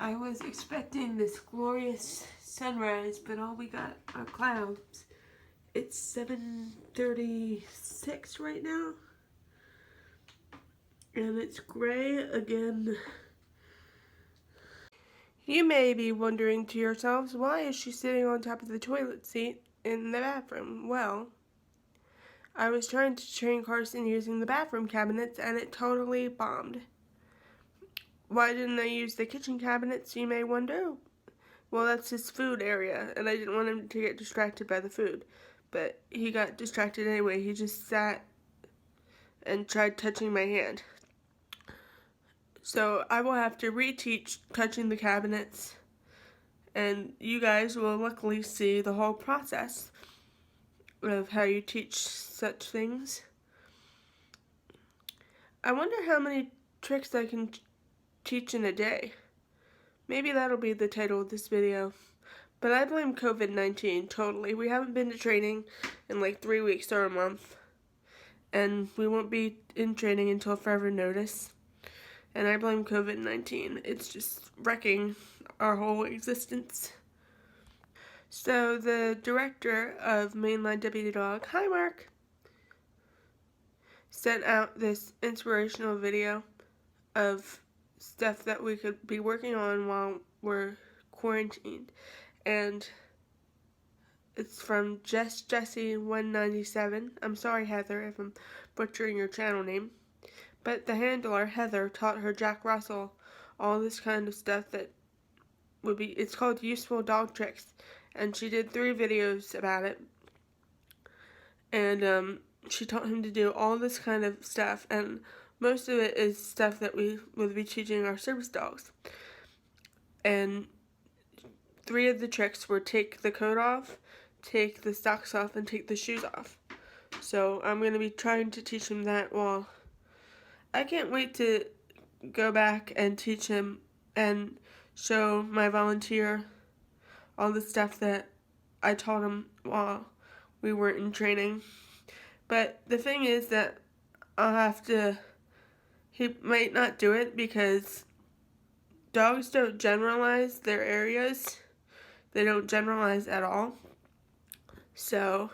I was expecting this glorious sunrise, but all we got are clouds. It's 7:36 right now, and it's gray again. You may be wondering to yourselves, why is she sitting on top of the toilet seat in the bathroom? Well, I was trying to train Carson using the bathroom cabinets, and it totally bombed. Why didn't I use the kitchen cabinets, you may wonder? Well, that's his food area, and I didn't want him to get distracted by the food. But he got distracted anyway. He just sat and tried touching my hand. So I will have to reteach touching the cabinets, and you guys will luckily see the whole process of how you teach such things. I wonder how many tricks I can teach in a day. Maybe that'll be the title of this video. But I blame COVID-19 totally. We haven't been to training in like 3 weeks or a month. And we won't be in training until further notice. And I blame COVID-19. It's just wrecking our whole existence. So the director of Mainline Deputy Dog, hi Mark, sent out this inspirational video of stuff that we could be working on while we're quarantined. And it's from Jessie197. I'm sorry, Heather, if I'm butchering your channel name. But the handler, Heather, taught her Jack Russell all this kind of stuff that would be, it's called Useful Dog Tricks. And she did 3 videos about it. And she taught him to do all this kind of stuff. And most of it is stuff that we will be teaching our service dogs. And 3 of the tricks were take the coat off, take the socks off, and take the shoes off. So I'm going to be trying to teach him that while I can't wait to go back and teach him and show my volunteer all the stuff that I taught him while we were in training. But the thing is that I'll have to, he might not do it because dogs don't generalize their areas. They don't generalize at all. So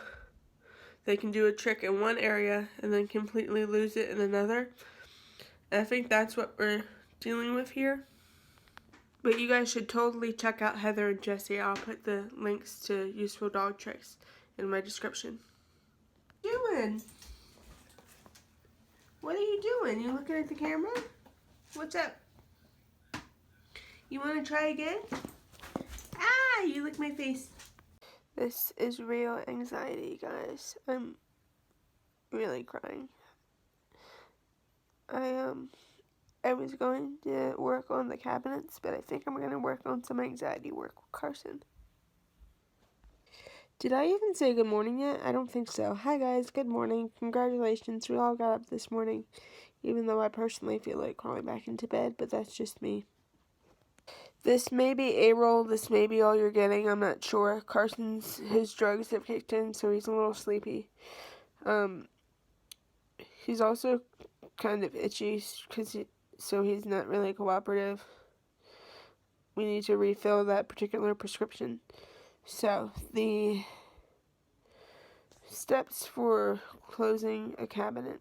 they can do a trick in one area and then completely lose it in another. And I think that's what we're dealing with here. But you guys should totally check out Heather and Jessie. I'll put the links to Useful Dog Tricks in my description. What are you doing? What are you doing? You looking at the camera? What's up? You want to try again? Ah, you licked my face. This is real anxiety, guys. I'm really crying. I was going to work on the cabinets, but I think I'm going to work on some anxiety work with Carson. Did I even say good morning yet? I don't think so. Hi guys, good morning. Congratulations, we all got up this morning, even though I personally feel like crawling back into bed, but that's just me. This may be A-roll, this may be all you're getting, I'm not sure. His drugs have kicked in, so he's a little sleepy. He's also kind of itchy, so he's not really cooperative. We need to refill that particular prescription. So, the steps for closing a cabinet.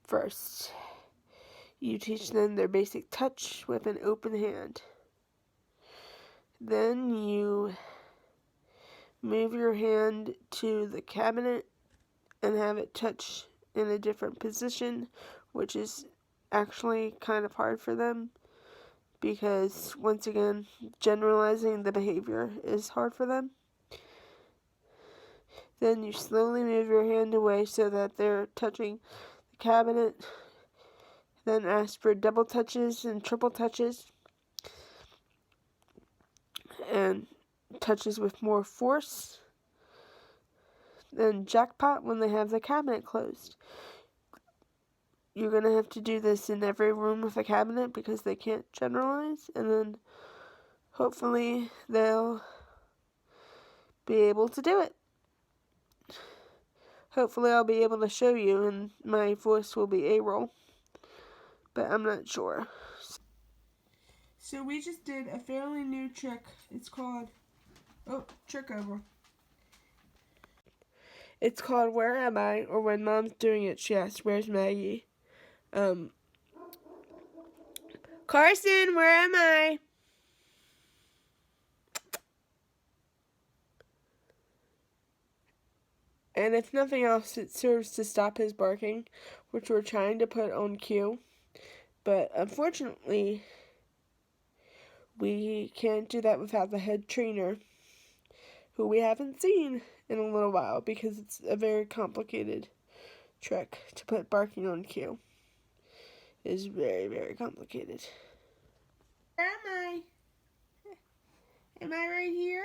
First, you teach them their basic touch with an open hand. Then you move your hand to the cabinet and have it touch in a different position, which is actually kind of hard for them because, once again, generalizing the behavior is hard for them. Then you slowly move your hand away so that they're touching the cabinet. Then ask for double touches and triple touches and touches with more force. Then jackpot when they have the cabinet closed. You're going to have to do this in every room with a cabinet because they can't generalize, and then hopefully they'll be able to do it. Hopefully I'll be able to show you and my voice will be A-roll, but I'm not sure. So we just did a fairly new trick. It's called, trick over. It's called Where Am I? Or when Mom's doing it, she asks, Where's Maggie? Carson, where am I? And if nothing else, it serves to stop his barking, which we're trying to put on cue. But unfortunately, we can't do that without the head trainer, who we haven't seen in a little while because it's a very complicated trick to put barking on cue. It is very, very complicated. Where am I? Am I right here?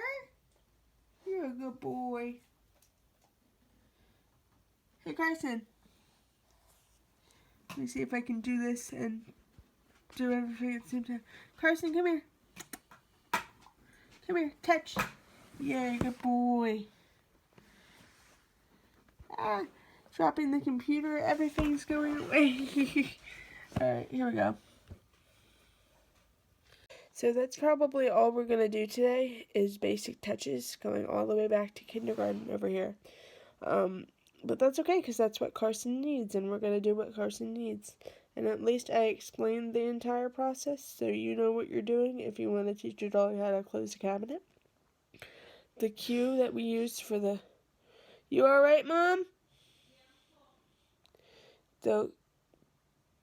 You're a good boy. Hey, Carson. Let me see if I can do this and do everything at the same time. Carson, come here. Come here, touch. Yay, good boy. Ah, dropping the computer, everything's going away. Alright, here we go. So that's probably all we're going to do today is basic touches, going all the way back to kindergarten over here. But that's okay, because that's what Carson needs, and we're going to do what Carson needs. And at least I explained the entire process, so you know what you're doing if you want to teach your dog how to close a cabinet. The cue that we used for the... You alright, Mom? The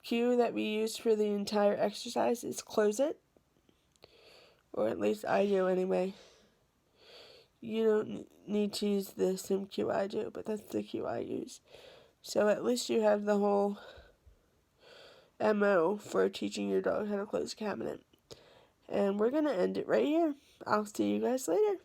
cue that we used for the entire exercise is close it. Or at least I do anyway. You don't need to use the same cue I do, but that's the cue I use. So at least you have the whole MO for teaching your dog how to close a cabinet. And we're going to end it right here. I'll see you guys later.